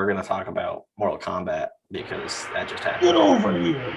gonna talk about Mortal Kombat because that just happened. Get over here.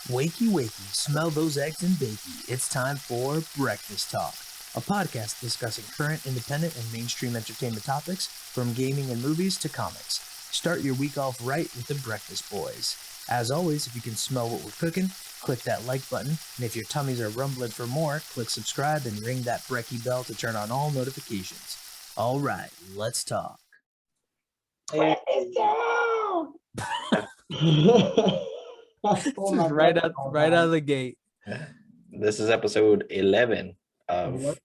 Wakey, wakey, smell those eggs and bakey. It's time for Breakfast Talk, a podcast discussing current, independent, and mainstream entertainment topics from gaming and movies to comics. Start your week off right with the Breakfast Boys. As always, if you can smell what we're cooking, click that like button, and if your tummies are rumbling for more, click subscribe and ring that brekkie bell to turn on all notifications. All right, let's talk. Breakfast down. right out of the gate. This is episode 11 of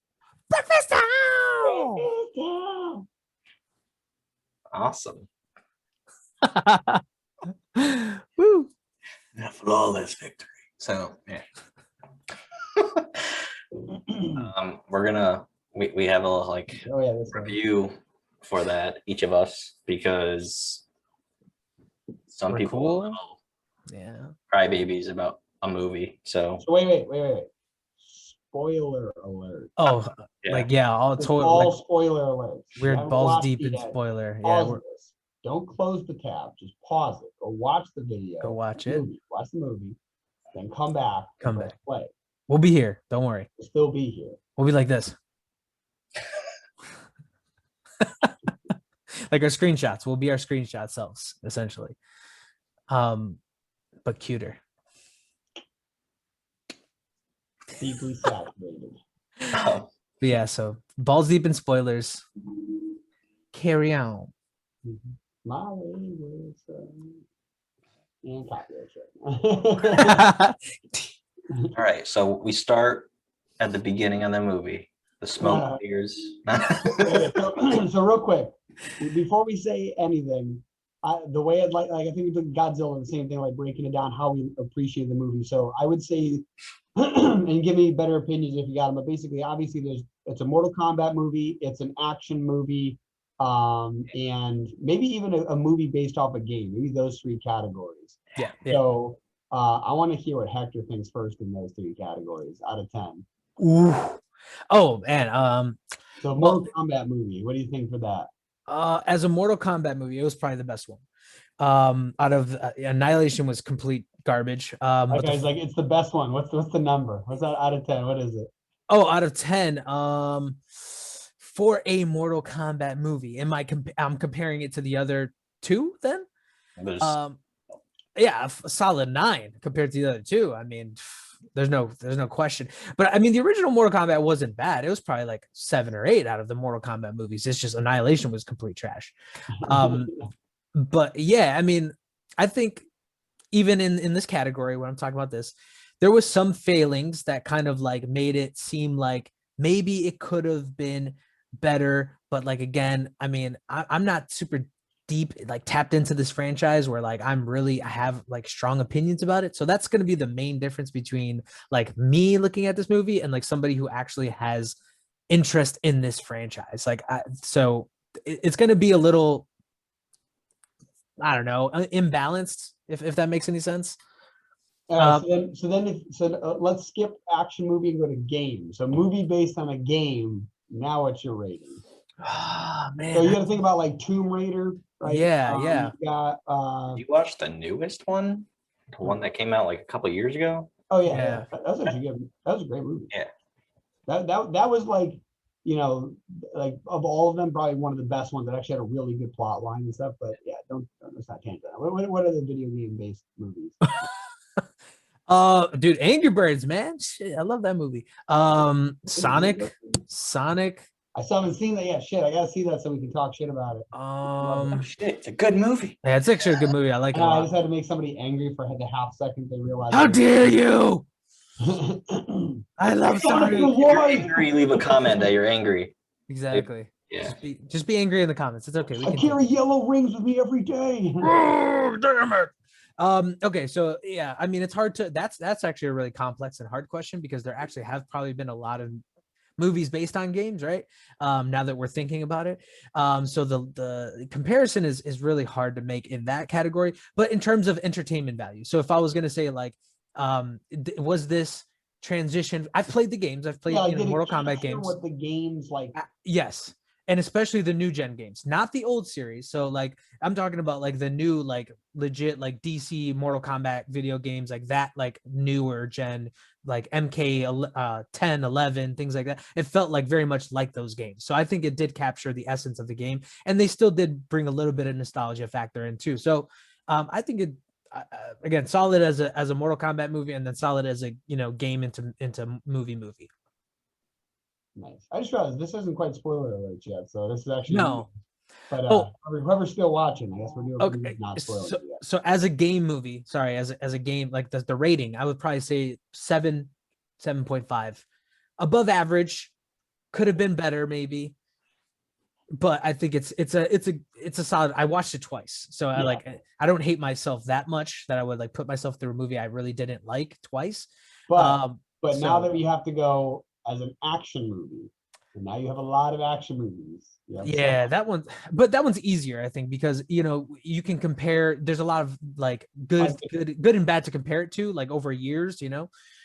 Breakfast Town! Awesome. Woo! A flawless victory. So yeah. We're gonna we have a like review for that, each of us, because some We're people cool. are little Yeah. crybabies about a movie. So Wait. Spoiler alert. Oh, yeah. all It's total all like, spoiler alerts. we're You haven't balls watched deep it in yet. spoiler. Pause Yeah, this. Don't close the tab. Just pause it. Go watch the video. go watch the it. movie. Watch the movie. Then come back. Come press back. Play. We'll be here. Don't worry. We'll still be here. We'll be like this. Like our screenshots. We'll be our screenshot selves, essentially. But cuter. Deeply saturated. Oh, But yeah, so balls deep in spoilers. Carry on. My way was and copyright check. all right. So we start at the beginning of the movie. The smoke clears. So real quick, before we say anything, the way I'd like I think with Godzilla, the same thing, like breaking it down, how we appreciate the movie. So I would say, and give me better opinions if you got them, but basically, obviously, it's a Mortal Kombat movie, it's an action movie, and maybe even a movie based off a game, maybe those three categories. Yeah. So I want to hear what Hector thinks first in those three categories out of 10. Ooh. Oh man. So Mortal Kombat movie, what do you think for that? As a Mortal Kombat movie, it was probably the best one. Out of Annihilation was complete garbage. That guy's like, it's the best one. What's the number? What's that out of 10? What is it? Oh, out of 10. For a Mortal Kombat movie, I'm comparing it to the other two. Then, yeah, a solid 9 compared to the other two. I mean, there's no question. But I mean, the original Mortal Kombat wasn't bad. It was probably like 7 or 8 out of the Mortal Kombat movies. It's just Annihilation was complete trash. But yeah, I mean, I think even in this category, when I'm talking about this, there was some failings that kind of like made it seem like maybe it could have been better. But like, again, I mean, I'm not super deep, like tapped into this franchise where like I have like strong opinions about it. So that's going to be the main difference between like me looking at this movie and like somebody who actually has interest in this franchise. Like, so it's going to be a little, I don't know, imbalanced, if that makes any sense. So let's skip action movie and go to game. So movie based on a game. Now what's your rating? Oh, man. So you got to think about like Tomb Raider, right? Yeah. You got. You watched the newest one, the one that came out like a couple of years ago. Oh yeah. That was actually good. That was a great movie. Yeah. That was like, you know, like of all of them, probably one of the best ones that actually had a really good plot line and stuff. But yeah, let's not change that. What are the video game based movies? Dude, Angry Birds, man. Shit, I love that movie. Sonic. I still haven't seen that yet. Shit, I gotta see that so we can talk shit about it. Shit, it's a good movie. Yeah, it's actually a good movie. I like it. I just had to make somebody angry for the half second they realized. How dare you! I love Sonic. If you're angry, leave a comment that you're angry. Exactly. Yeah. Just be angry in the comments. It's okay. I carry yellow rings with me every day. Oh, damn it. Okay, so yeah, I mean, it's hard to. That's actually a really complex and hard question because there actually have probably been a lot of movies based on games, right? Now that we're thinking about it. So the comparison is really hard to make in that category, but in terms of entertainment value. So if I was going to say like, was this transition. I've played the games. I've played Mortal Kombat games. What the games like? Yes. And especially the new gen games, not the old series. So like I'm talking about like the new, like legit, like DC Mortal Kombat video games, like that, like newer gen, like MK 10, 11, things like that. It felt like very much like those games. So I think it did capture the essence of the game, and they still did bring a little bit of nostalgia factor in too. So I think it, again, solid as a Mortal Kombat movie, and then solid as a, game into movie. Nice. I just realized this isn't quite spoiler alert yet, so this is actually no. But whoever's still watching, I guess we're doing okay. Not spoiling it yet. So as a game movie, sorry, as a game, like the rating, I would probably say 7.5, above average. Could have been better, maybe, but I think it's a solid. I watched it twice, so I don't hate myself that much that I would like put myself through a movie I really didn't like twice. But now that we have to go as an action movie, and now you have a lot of action movies. Yeah, that one's easier, I think, because you can compare. There's a lot of like good and bad to compare it to, like over years.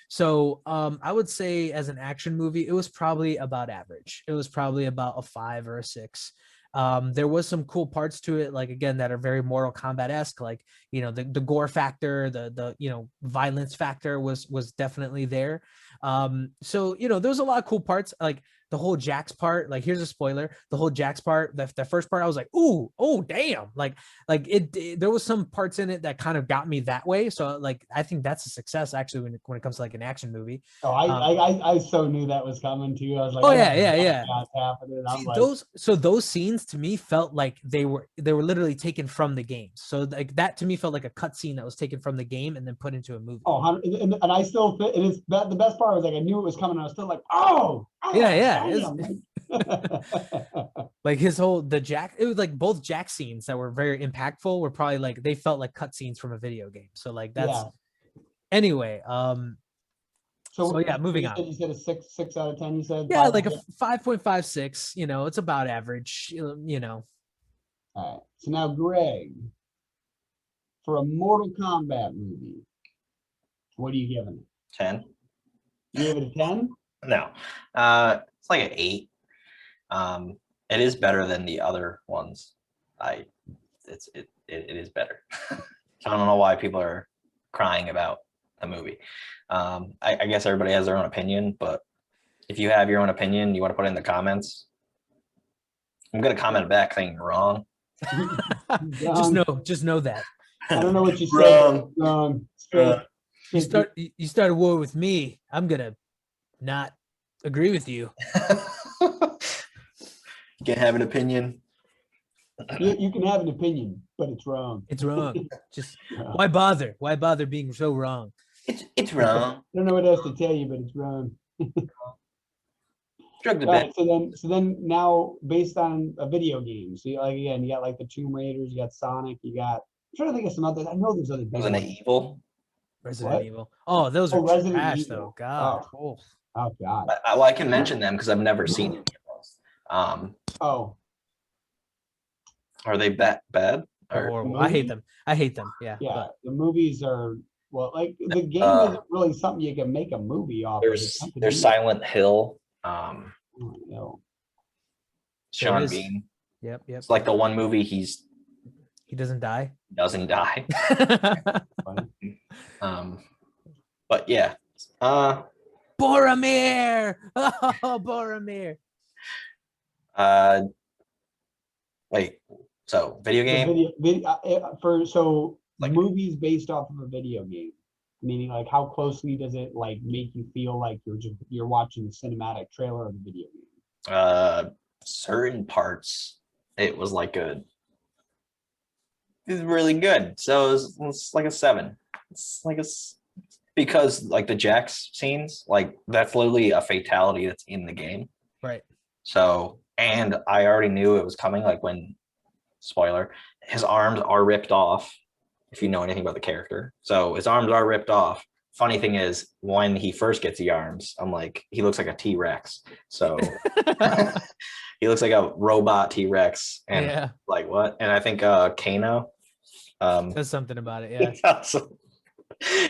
So I would say as an action movie, it was probably about average. It was probably about a 5 or a 6. There was some cool parts to it, like again, that are very Mortal Kombat-esque, like the gore factor, the violence factor was definitely there. So there was a lot of cool parts, like the whole Jax part. Like, here's a spoiler: the whole Jax part, the first part, I was like, ooh, oh damn, like it there was some parts in it that kind of got me that way. So like I think that's a success actually when it comes to like an action movie. Oh, I so knew that was coming too. I was like, oh yeah. See, those scenes to me felt like they were literally taken from the game. So like that to me felt like a cutscene that was taken from the game and then put into a movie. Oh, and I still fit. And it's the best part was like I knew it was coming. I was still like, oh yeah. Like his whole it was like both Jack scenes that were very impactful were probably like they felt like cutscenes from a video game. So like that's anyway. So yeah, moving on. You said a 6 out of 10. You said like a 5.56. It's about average. All right. So now, Greg, for a Mortal Kombat movie, what are you giving it? 10. You give it a 10? No, it's like an 8. It is better than the other ones. It is better. I don't know why people are crying about the movie. I guess everybody has their own opinion, but if you have your own opinion, you want to put it in the comments. I'm gonna comment back saying you're wrong. just know that. I don't know what you said. Wrong. You start a war with me. I'm gonna not agree with you. You can have an opinion. You can have an opinion, but it's wrong. It's wrong. Just why bother? Why bother being so wrong? It's wrong. I don't know what else to tell you, but it's wrong. Right, so then now based on a video game, so you got like the Tomb Raiders, you got Sonic, I'm trying to think of some others. I know there's other Resident Evil. Oh, those are trash though. God. Oh God. I can mention them because I've never seen any of those. Are they bad? Horrible. I hate them. Yeah. Yeah. The movies are like the game isn't really something you can make a movie off. There's Silent Hill. Sean Bean. Yep. It's like the one movie he doesn't die. Doesn't die. But yeah. Boromir. Oh, Boromir. Wait. So video game. Movies based off of a video game, meaning like how closely does it like make you feel like you're watching the cinematic trailer of the video game? Certain parts, it was like it was really good. So it's like a 7. It's like because like the Jax scenes, like that's literally a fatality that's in the game. Right. So, and I already knew it was coming. Like when, spoiler, his arms are ripped off. If you know anything about the character, so his arms are ripped off. Funny thing is, when he first gets the arms, I'm like, he looks like a T-Rex. So he looks like a robot T-Rex, and like what? And I think Kano says something about it. Yeah,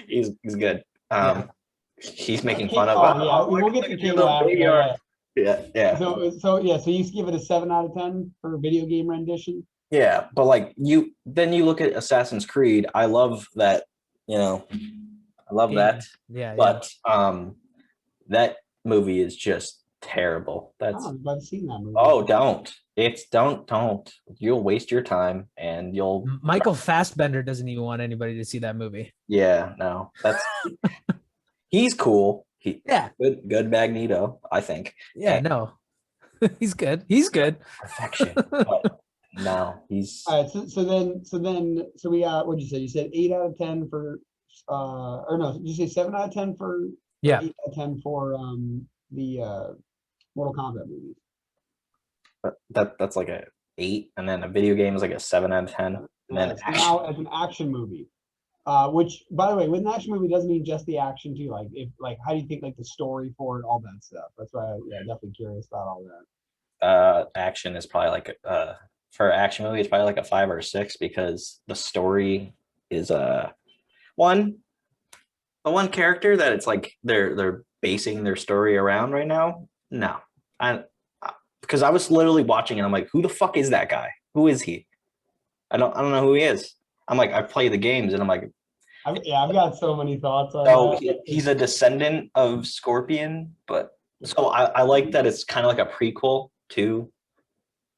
he's good. he's making fun of. Oh yeah, "Oh, we'll look get at to your Kano little after. baby Yeah. arm." Yeah. So yeah, so you give it a 7 out of 10 for a video game rendition. Yeah, but like you look at Assassin's Creed. I love that, I love Game. that. Yeah, But that movie is just terrible. I That's don't know if I've seen that movie. don't. You'll waste your time and you'll Michael Fassbender doesn't even want anybody to see that movie. no. That's he's cool. Yeah. Good Magneto, I think. Yeah, And no. He's good. He's good. perfection. But no, he's All right, so we got, what'd you say? You said 8 out of 10 for or no, did you say 7 out of 10 for Yeah. 8 out of 10 for the Mortal Kombat movies? that's like a 8, and then a video game is like a 7 out of 10. And then So now as an action movie. Which, by the way, with an action movie doesn't mean just the action too. Like how do you think like the story for it, all that stuff? That's why, definitely curious about all that. Action is probably like for action movie, it's probably like a 5 or a 6 because the story is the one character that it's like they're basing their story around right now. No, because I was literally watching it. I'm like, who the fuck is that guy? Who is he? I don't know who he is. I'm like, I play the games and I'm like, I've got so many thoughts on so that. he's a descendant of Scorpion, but so I like that it's kind of like a prequel to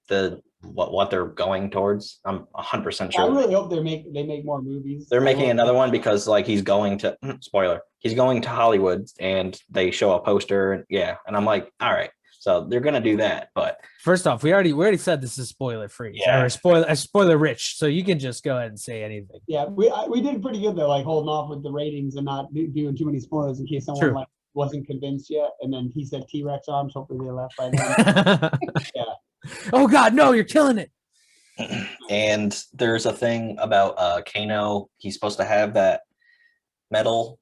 the what they're going towards. I'm 100% I sure really hope they make more movies. they're I making hope- another one because like he's going to spoiler, he's going to Hollywood and they show a poster and and I'm like, all right, so they're gonna do that, but First off, we already said this is spoiler free or spoiler rich, so you can just go ahead and say anything. Yeah, we did pretty good though, like holding off with the ratings and not doing too many spoilers in case someone True. like wasn't convinced yet. And then he said T-Rex arms. Hopefully they left by then. Yeah. Oh God, no! You're killing it. and there's a thing about Kano. He's supposed to have that metal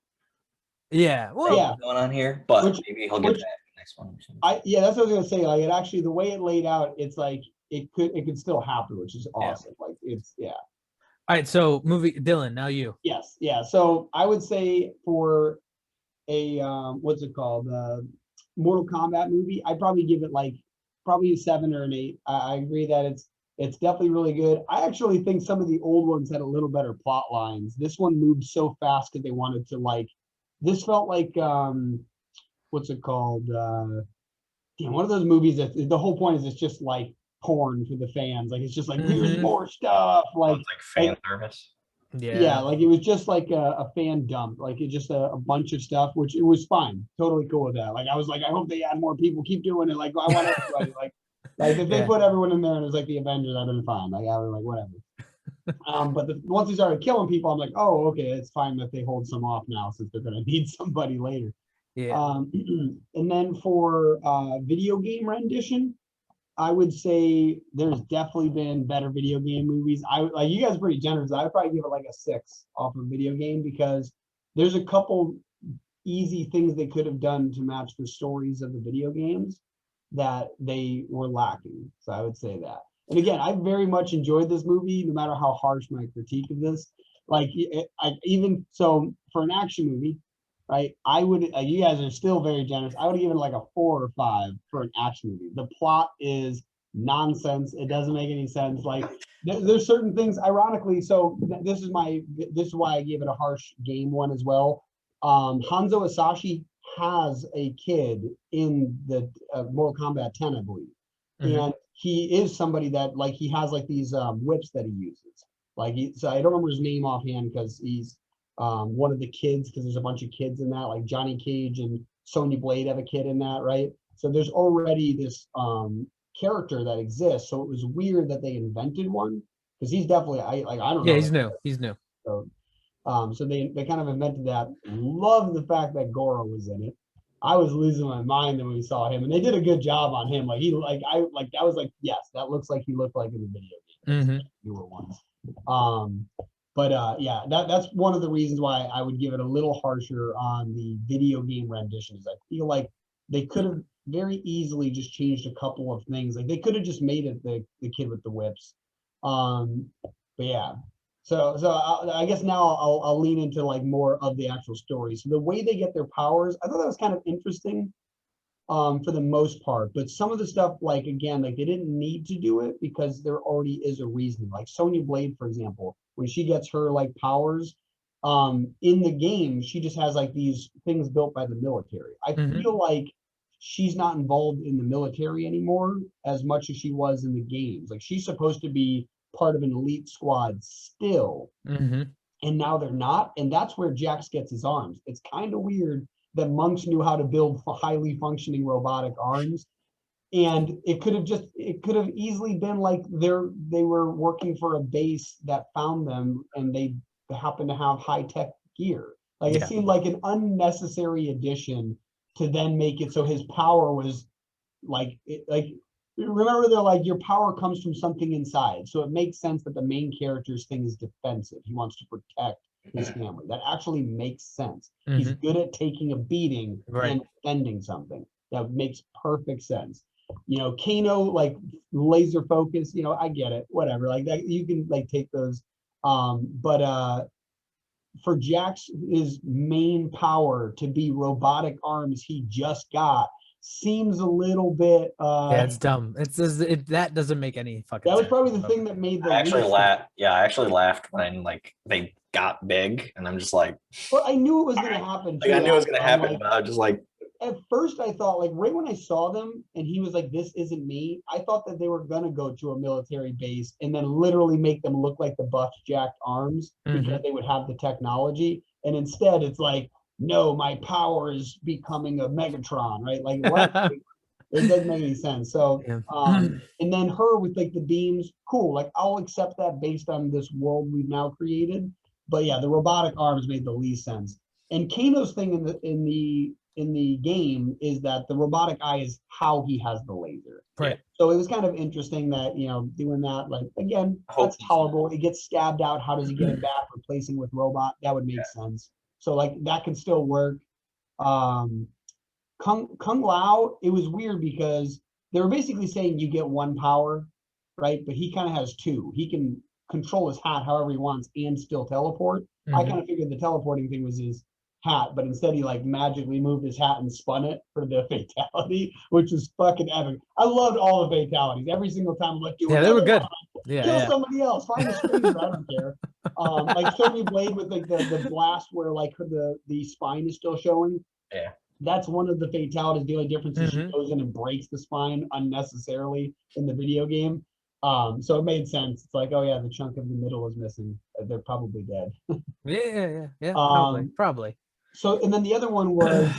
Yeah. Well, Yeah. going on here, but maybe he'll get that in the next one. That's what I was gonna say. Like it actually, the way it laid out, it's like it could still happen, which is awesome. Like it's All right. So movie, Dylan. Now you. Yes, yeah. So I would say for a what's it called? Mortal Kombat movie, I'd probably give it like probably a 7 or an 8. I agree that it's definitely really good. I actually think some of the old ones had a little better plot lines. This one moved so fast because they wanted to like. This felt like what's it called? One of those movies that the whole point is it's just like porn for the fans. Like it's just like here's more stuff. Like fan service. Yeah. like it was just like a fan dump. Like it just a bunch of stuff, which it was fine. Totally cool with that. Like I was like, I hope they add more people. Keep doing it. Like I want everybody. like if they put everyone in there and it was like the Avengers, I'd been fine. Like I was like whatever. But once they started killing people, I'm like, oh, okay, it's fine that they hold some off now since they're gonna need somebody later. Yeah. And then for video game rendition, I would say there's definitely been better video game movies. Like you guys are pretty generous. I would probably give it like a 6 off of video game because there's a couple easy things they could have done to match the stories of the video games that they were lacking. So I would say that. And again, I very much enjoyed this movie, no matter how harsh my critique of this. Like, even so, for an action movie, right? I would. You guys are still very generous. I would give it like a 4 or 5 for an action movie. The plot is nonsense. It doesn't make any sense. Like, there's certain things. Ironically, so this is why I gave it a harsh game one as well. Hanzo Asashi has a kid in the Mortal Kombat 10, I believe. And he is somebody that like he has like these whips that he uses. Like so I don't remember his name offhand because he's one of the kids because there's a bunch of kids in that. Like Johnny Cage and Sonya Blade have a kid in that, right? So there's already this character that exists. So it was weird that they invented one because he's definitely I don't know. Yeah, he's new. He's new. So so they kind of invented that. Love the fact that Goro was in it. I was losing my mind when we saw him, and they did a good job on him. Like I was like, yes, that looks like he looked like in the video games, newer ones. But that's one of the reasons why I would give it a little harsher on the video game renditions. I feel like they could have very easily just changed a couple of things. Like they could have just made it the kid with the whips. But yeah. So I guess now I'll lean into like more of the actual story. So the way they get their powers, I thought that was kind of interesting, for the most part. But some of the stuff, like again, like they didn't need to do it because there already is a reason. Like Sonya Blade, for example, when she gets her like powers, in the game, she just has like these things built by the military. I Mhm. feel like she's not involved in the military anymore as much as she was in the games. Like she's supposed to be part of an elite squad still, Mhm. and now they're not. And that's where Jax gets his arms. It's kind of weird that monks knew how to build highly functioning robotic arms. And it could have easily been like they were working for a base that found them and they happen to have high tech gear. Like it Yeah. seemed like an unnecessary addition to then make it so his power was like remember they're like your power comes from something inside, so it makes sense that the main character's thing is defensive. He wants to protect his family. That actually makes sense. He's Mhm. good at taking a beating Right. and defending something. That makes perfect sense. Kano, like laser focus, I get it, whatever, like that you can like take those. But for Jax, his main power to be robotic arms he just got seems a little bit Yeah, it's dumb. That doesn't make any fucking that was sense. probably the thing that made the I actually least laughed. Yeah, I actually laughed when like they got big, and I'm just like, well, I knew it was gonna happen like too. I knew it was gonna I'm happen, like, but I was just like, at first I thought, like right when I saw them and he was like, this isn't me, I thought that they were gonna go to a military base and then literally make them look like the buffed jacked arms because Mhm. they would have the technology. And instead it's like, no, my power is becoming a Megatron, right? Like what? It doesn't make any sense. So Yeah. and then her with like the beams, cool. Like I'll accept that based on this world we've now created. But yeah, the robotic arms made the least sense. And Kano's thing in the game is that the robotic eye is how he has the laser. Right. So it was kind of interesting that, doing that, like again, I hope that's tolerable. It gets stabbed out. How does he get it back? Replacing with robot, that would yeah. make sense. So like that can still work. Um Kung Lao, it was weird because they were basically saying you get one power, right? But he kind of has two. He can control his hat however he wants and still teleport. I Mhm. kind of figured the teleporting thing was his hat, but instead he like magically moved his hat and spun it for the fatality, which was fucking epic. I loved all the fatalities. Every single time I'm like, do Yeah, they were another good. one. Yeah, Kill yeah. somebody else, find a stranger, I don't care. Like Sonya Blade with like the blast where like the spine is still showing. Yeah. That's one of the fatalities. The only difference is she Mhm. goes in and breaks the spine unnecessarily in the video game. So it made sense. It's like, oh yeah, the chunk of the middle is missing. They're probably dead. Yeah. Probably. Um, Probably. so and then the other one was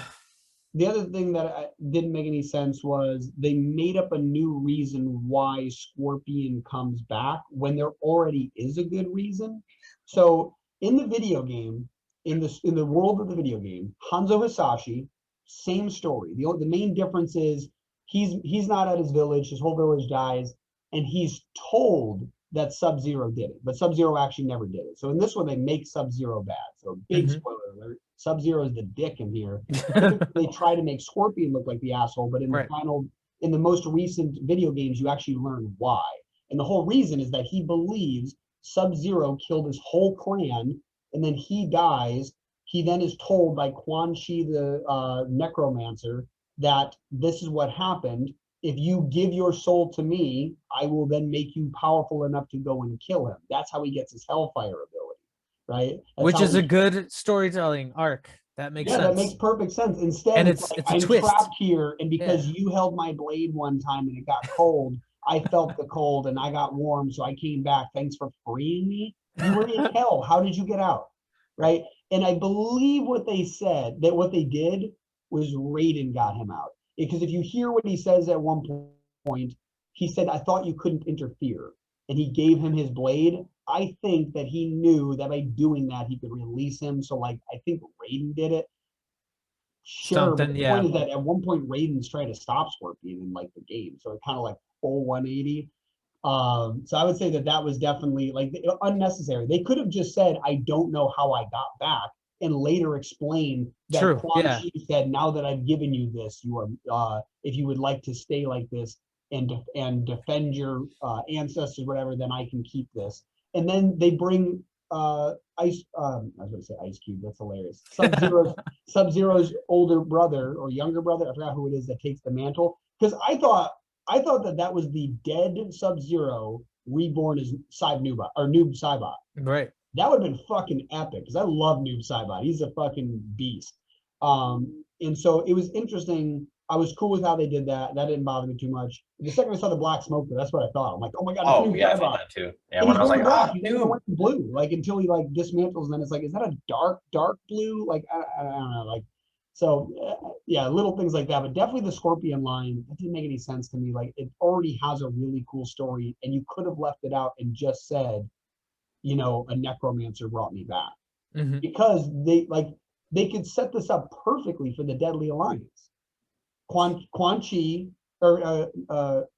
the other thing that didn't make any sense was they made up a new reason why Scorpion comes back when there already is a good reason. So in the video game, in the world of the video game, Hanzo Hasashi, same story. The main difference is he's not at his village. His whole village dies, and he's told that Sub-Zero did it, but Sub-Zero actually never did it. So in this one, they make Sub-Zero bad. So big Mhm. spoiler alert: Sub-Zero is the dick in here. They try to make Scorpion look like the asshole, but Right. in the most recent video games, you actually learn why. And the whole reason is that he believes Sub-Zero killed his whole clan, and then he dies. He then is told by Quan Chi, the necromancer, that this is what happened. If you give your soul to me, I will then make you powerful enough to go and kill him. That's how he gets his Hellfire ability, right? That's Which how is a good storytelling arc. That makes yeah, that makes sense. perfect sense. Instead, And it's it's like a I'm twist. trapped here, and because Yeah. you held my blade one time and it got cold, I felt the cold and I got warm, so I came back. Thanks for freeing me. You were in hell. How did you get out? Right? And I believe what they said that what they did was Raiden got him out. Because if you hear what he says at one point, he said, I thought you couldn't interfere. And he gave him his blade. I think that he knew that by doing that, he could release him. So, like, I think Raiden did it. Sure, but Something. the Yeah. point is that at one point Raiden's trying to stop Scorpion in like the game, so it kind of like full 180. So I would say that that was definitely like unnecessary. They could have just said, "I don't know how I got back," and later explain that True. Quan Yeah. Chi said, "Now that I've given you this, you are if you would like to stay like this and defend your ancestors, whatever, then I can keep this." And then they bring I was gonna say Ice Cube, that's hilarious. Sub-Zero's older brother or younger brother, I forgot who it is, that takes the mantle. Because I thought that was the dead Sub-Zero reborn as Noob Saibot. Right. That would have been fucking epic because I love Noob Saibot. He's a fucking beast. And so it was interesting. I was cool with how they did that. That didn't bother me too much. The second I saw the black smoke, that's what I thought. I'm like, oh my god, it's Oh Noob yeah, I Saibot. thought that too. Yeah, And when he's I was going like, black, oh, he's not even wearing blue. Like until he like dismantles, and then it's like, is that a dark blue? Like I don't know. Like so, yeah, little things like that. But definitely the Scorpion line, that didn't make any sense to me. Like it already has a really cool story, and you could have left it out and just said, a necromancer brought me back. Mhm. Because they could set this up perfectly for the Deadly Alliance. Quan Chi or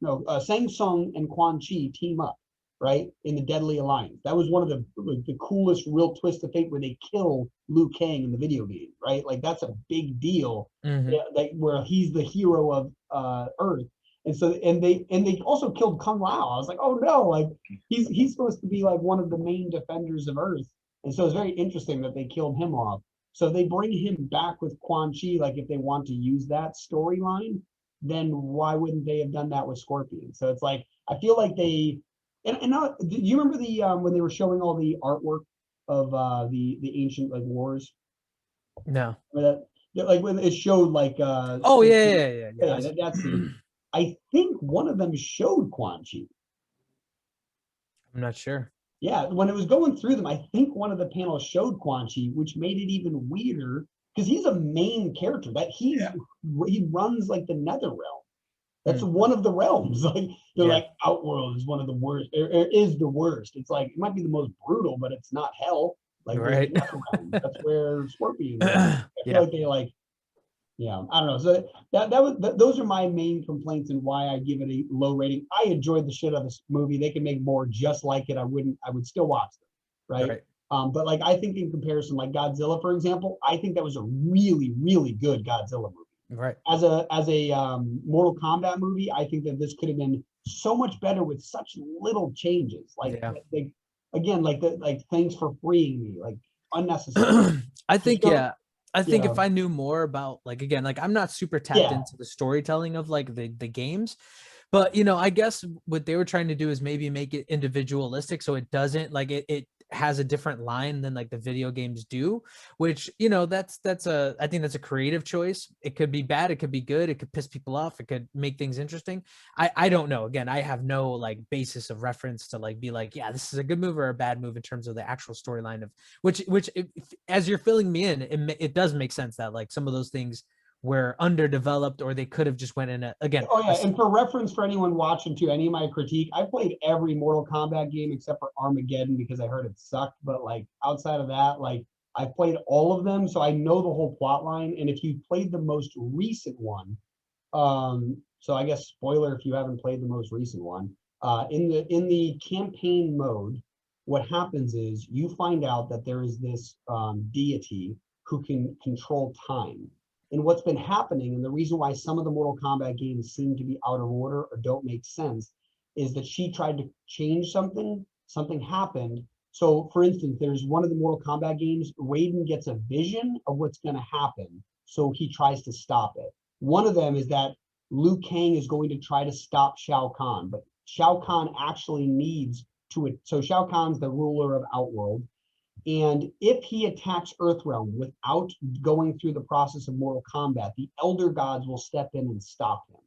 no, Shang Tsung and Quan Chi team up, right, in the Deadly Alliance. That was one of the coolest real twist of fate where they kill Liu Kang in the video game, right? Like that's a big deal. Mhm. Yeah, like where he's the hero of Earth. And so and they also killed Kung Lao. I was like, oh no, like he's supposed to be like one of the main defenders of Earth. And so it's very interesting that they killed him off. So if they bring him back with Quan Chi, like if they want to use that storyline, then why wouldn't they have done that with Scorpion? So it's like I feel like they and do you remember the when they were showing all the artwork of the ancient like wars? No. Like when it showed like Oh yeah. that scene. I think one of them showed Quan Chi. I'm not sure. Yeah, when it was going through them, I think one of the panels showed Quan Chi, which made it even weirder because he's a main character. He runs like the Nether realm. That's one of the realms. Like they're like Outworld is one of the worst, or is the worst. It's like it might be the most brutal, but it's not hell. Like Right. the Nether realm. That's where Scorpion is. I feel like they like. Yeah, I don't know. So those are my main complaints and why I give it a low rating. I enjoyed the shit out of this movie. They can make more just like it. I would still watch them, right? But like I think in comparison, like Godzilla, for example, I think that was a really, really good Godzilla movie. Right. As a Mortal Kombat movie, I think that this could have been so much better with such little changes. Like again, like thanks for freeing me, like unnecessary. I think I think Yeah. if I knew more about like again, like I'm not super tapped into the storytelling of like the games, but I guess what they were trying to do is maybe make it individualistic so it doesn't like it has a different line than like the video games do, which that's I think that's a creative choice. It could be bad, it could be good, it could piss people off, it could make things interesting. I don't know. Again, I have no like basis of reference to like be like, yeah, this is a good move or a bad move in terms of the actual storyline of which if, as you're filling me in, it does make sense that like some of those things were underdeveloped or they could have just went in again. Oh yeah, and for reference for anyone watching too, any of my critique, I played every Mortal Kombat game except for Armageddon because I heard it sucked. But like outside of that, like I played all of them, so I know the whole plot line. And if you played the most recent one, so I guess spoiler if you haven't played the most recent one, in the campaign mode, what happens is you find out that there is this deity who can control time. And what's been happening, and the reason why some of the Mortal Kombat games seem to be out of order or don't make sense, is that she tried to change something happened. So, for instance, there's one of the Mortal Kombat games, Raiden gets a vision of what's going to happen, so he tries to stop it. One of them is that Liu Kang is going to try to stop Shao Kahn, but Shao Kahn actually needs to it. So Shao Kahn's the ruler of Outworld. And if he attacks Earthrealm without going through the process of Mortal Kombat, the Elder Gods will step in and stop him.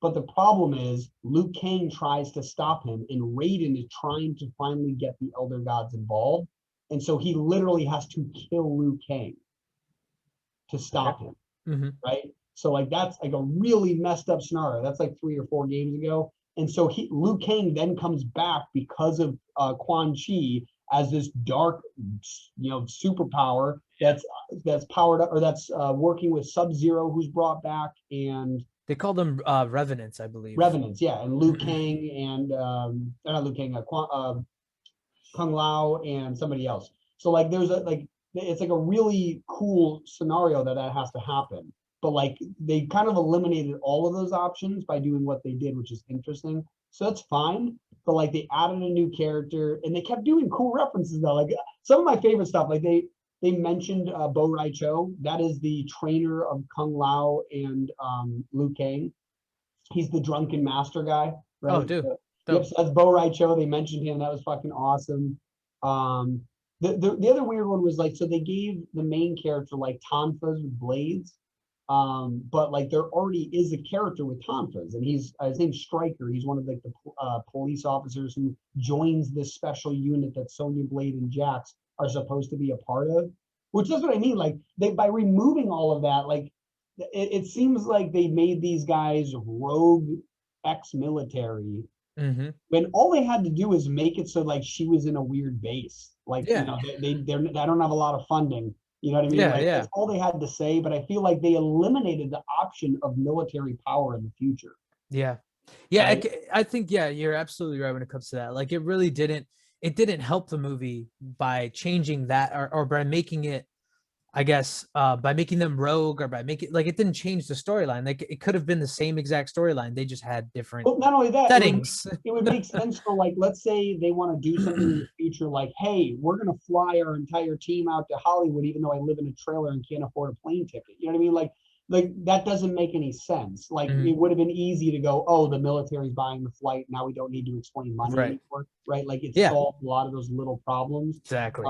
But the problem is Liu Kang tries to stop him, and Raiden is trying to finally get the Elder Gods involved. And so he literally has to kill Liu Kang to stop him, right? So like that's like a really messed up scenario. That's like 3 or 4 games ago. And so Liu Kang then comes back because of Quan Chi as this dark, superpower that's powered up or that's working with Sub-Zero, who's brought back, and they call them revenants, I believe. Revenants, yeah, and Liu Kang and not Liu Kang, Kung Lao and somebody else. So like there's it's like a really cool scenario that has to happen. But like they kind of eliminated all of those options by doing what they did, which is interesting. So that's fine. but like they added a new character and they kept doing cool references though. Like some of my favorite stuff, like they mentioned Bo Rai Cho. That is the trainer of Kung Lao and Liu Kang. He's the drunken master guy, right? Oh, dude. Yep, so that's Bo Rai Cho. They mentioned him. That was fucking awesome. The other weird one was like, so they gave the main character like tonfas with blades, but like there already is a character with tonfas, and he's his name's Stryker. He's one of like the police officers who joins this special unit that Sonya Blade and Jax are supposed to be a part of. Which is what I mean. Like they by removing all of that, like it seems like they made these guys rogue ex-military when all they had to do is make it so like she was in a weird base. Like, you know, they don't have a lot of funding. You know what I mean? Like that's all they had to say. But I feel like they eliminated the option of military power in the future. Yeah. I think, you're absolutely right when it comes to that. Like it really didn't help the movie by changing that or by making it, I guess, by making them rogue or by making like it didn't change the storyline. Like it could have been the same exact storyline. They just had different not only that, settings. It would make sense for like, let's say they want to do something in the future, like, hey, we're gonna fly our entire team out to Hollywood, even though I live in a trailer and can't afford a plane ticket. You know what I mean? Like that doesn't make any sense. Like it would have been easy to go, oh, the military's buying the flight. Now we don't need to explain money anymore, right? Like it solved a lot of those little problems. Exactly.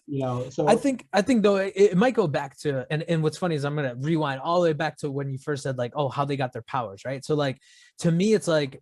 You know, so I think though it might go back to and what's funny is I'm gonna rewind all the way back to when you first said like, oh, how they got their powers, right? So like to me, it's like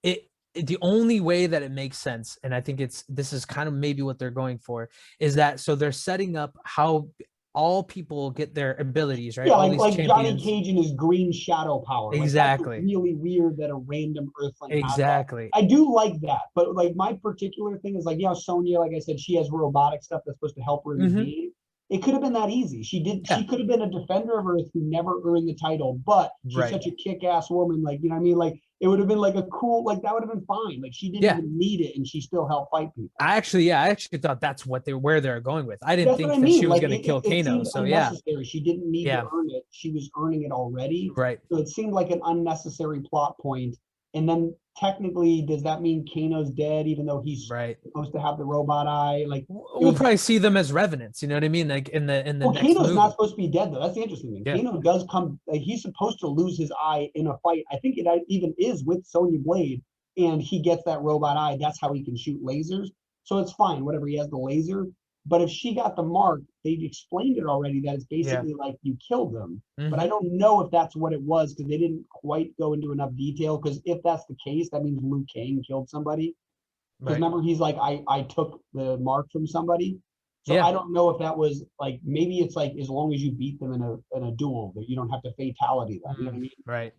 the only way that it makes sense, and I think this is kind of maybe what they're going for, is that so they're setting up how all people get their abilities, right? Yeah, all like these Johnny Cage and his green shadow power. Exactly. Like, that's really weird that a random Earthling exactly. has that. I do like that, but like my particular thing is like, Sonya, like I said, she has robotic stuff that's supposed to help her in the game. It could have been that easy. She could have been a defender of Earth who never earned the title, but she's such a kick-ass woman. Like, you know what I mean? Like it would have been like a cool, like that would have been fine. Like she didn't even need it and she still helped fight people. I actually thought that's where they're going with. I didn't think that she was going to kill Kano. So unnecessary. She didn't need to earn it. She was earning it already. Right. So it seemed like an unnecessary plot point. And then technically, does that mean Kano's dead, even though he's supposed to have the robot eye? Like we'll probably see them as revenants. You know what I mean? Like in the next Kano's movie. not supposed to be dead though. That's the interesting thing. Kano does come. Like, he's supposed to lose his eye in a fight. I think it even is with Sonya Blade, and he gets that robot eye. That's how he can shoot lasers. So it's fine. Whatever, he has the laser. But if she got the mark, they've explained it already that it's basically like you killed them. But I don't know if that's what it was because they didn't quite go into enough detail. Because if that's the case, that means Liu Kang killed somebody. Because remember, he's like, I took the mark from somebody. So I don't know if that was like, maybe it's like as long as you beat them in a duel, that you don't have to fatality them. You know what I mean? Right.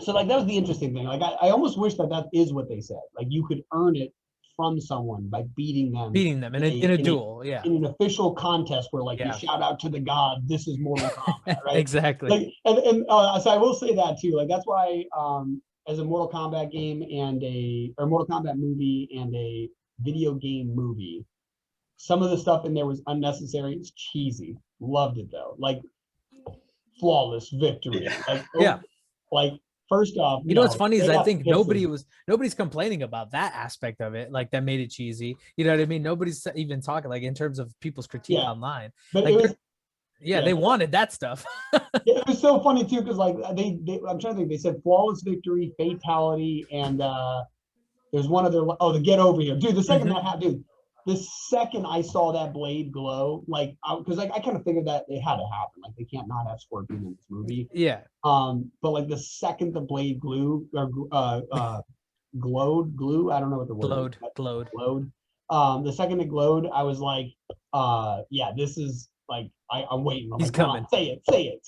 So like that was the interesting thing. Like I almost wish that is what they said. Like you could earn it from someone by beating them in a duel, in an official contest where like you shout out to the god, this is Mortal Kombat, right? Exactly. Like, and so I will say that too. Like that's why as a Mortal Kombat game or Mortal Kombat movie and a video game movie, some of the stuff in there was unnecessary. It's cheesy. Loved it though. Like flawless victory. Like first off, you know what's funny is I think nobody's complaining about that aspect of it, like that made it cheesy. You know what I mean? Nobody's even talking like in terms of people's critique online. But like, it was, they wanted that stuff. It was so funny too because like they I'm trying to think. They said flawless victory, fatality, and there's one other. Oh, the get over here, dude. The second that happened, dude. The second I saw that blade glow, like, because like I kind of figured that it had to happen. Like they can't not have Scorpion in this movie. Yeah. But like the second the blade glowed, I don't know what the word glowed. The second it glowed, I was like, this is like I'm waiting. He's coming. Say it.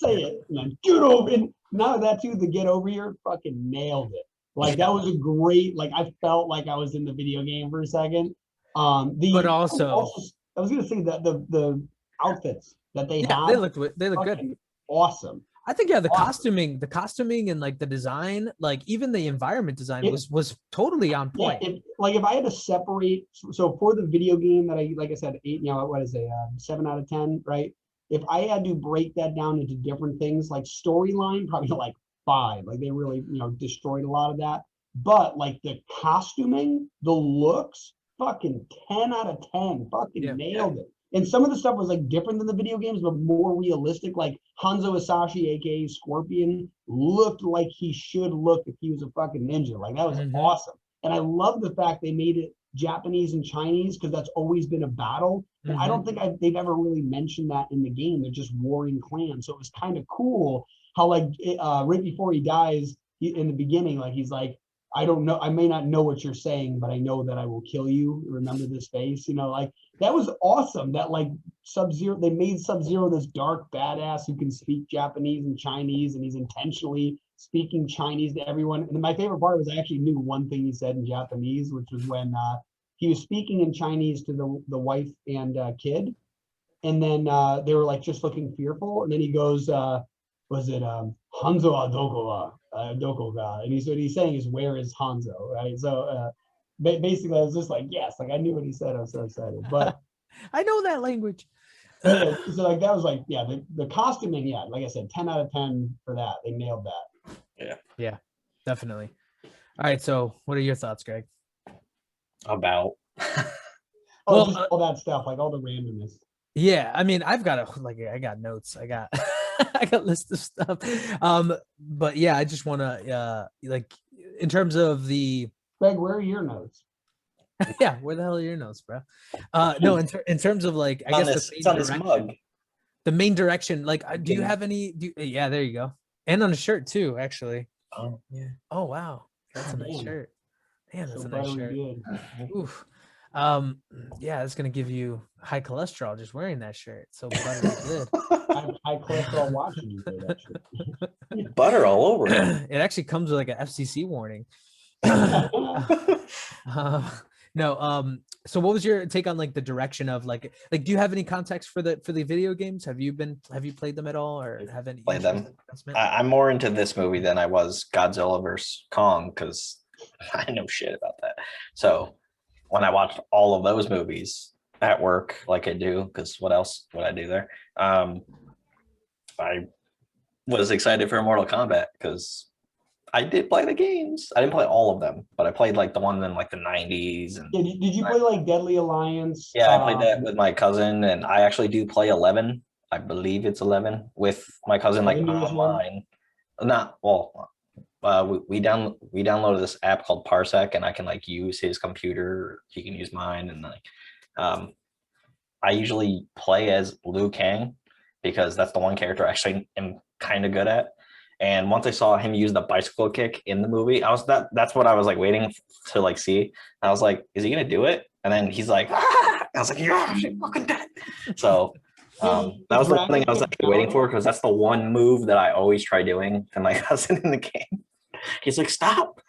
And then get over. And now that too, the get over here fucking nailed it. Like that was a great. Like I felt like I was in the video game for a second. But also I was gonna say that the outfits that they have, they look good, awesome. I think the costuming and like the design, like even the environment design was totally on point. If I had to separate, so for the video game that like I said, 8, what is it, 7 out of 10, right? If I had to break that down into different things, like storyline, probably like 5. Like they really destroyed a lot of that. but like the costuming, the looks, fucking 10 out of 10, fucking Yeah. nailed it. And some of the stuff was like different than the video games, but more realistic. Like Hanzo Asashi, aka Scorpion, looked like he should look if he was a fucking ninja. Like that was awesome. And I love the fact they made it Japanese and Chinese because that's always been a battle. And I don't think they've ever really mentioned that in the game. They're just warring clans. So it was kind of cool how like right before he dies in the beginning, like he's like, I don't know, I may not know what you're saying, but I know that I will kill you. Remember this face, you know, like that was awesome. That like Sub-Zero, they made Sub-Zero this dark badass who can speak Japanese and Chinese, and he's intentionally speaking Chinese to everyone. And my favorite part was I actually knew one thing he said in Japanese, which was when he was speaking in Chinese to the wife and kid, and then they were like just looking fearful, and then he goes, was it Hanzo wa doko wa? Doko ga, and what he's saying is, where is Hanzo, right? So basically I was just like, yes, like I knew what he said. I was so excited. But I know that language. yeah, so like that was like, yeah, the costuming, yeah, like I said, 10 out of 10 for that. They nailed that. Yeah, definitely. All right, so what are your thoughts, Greg? About Well, just all that stuff, like all the randomness. Yeah, I mean, I got notes. I got I got lists of stuff. But yeah, I just want to like in terms of the Greg, where are your notes? yeah, where the hell are your notes, bro? No, in terms of like, I guess it's on this mug. the main direction. Like, do you have any? Yeah, there you go, and on a shirt too, actually. Oh yeah. Oh wow, that's a nice shirt. Man, that's So a nice shirt. Oof. Yeah, it's gonna give you high cholesterol just wearing that shirt. So buttery good. I have high cholesterol watching you wear that shirt. Butter all over it. It actually comes with like an FCC warning. No, so what was your take on like the direction of like do you have any context for the video games? Have you played them at all, or have any Played them? I'm more into this movie than I was Godzilla vs. Kong because I know shit about that. So when I watched all of those movies at work, like I do, because what else would I do there? I was excited for Mortal Kombat because I did play the games. I didn't play all of them, but I played like the one in like the 90s. And yeah, did you play like Deadly Alliance? Yeah, I played that with my cousin, and I actually do play 11. I believe it's 11 with my cousin, like online. Not well. We downloaded this app called Parsec, and I can like use his computer. He can use mine, and like I usually play as Liu Kang because that's the one character I actually am kind of good at. And once I saw him use the bicycle kick in the movie, that's what I was like waiting to like see. I was like, is he gonna do it? And then he's like, ah! I was like, yeah, she fucking did it. So that was the one thing I was actually waiting for, because that's the one move that I always try doing to my cousin in the game. He's like, stop.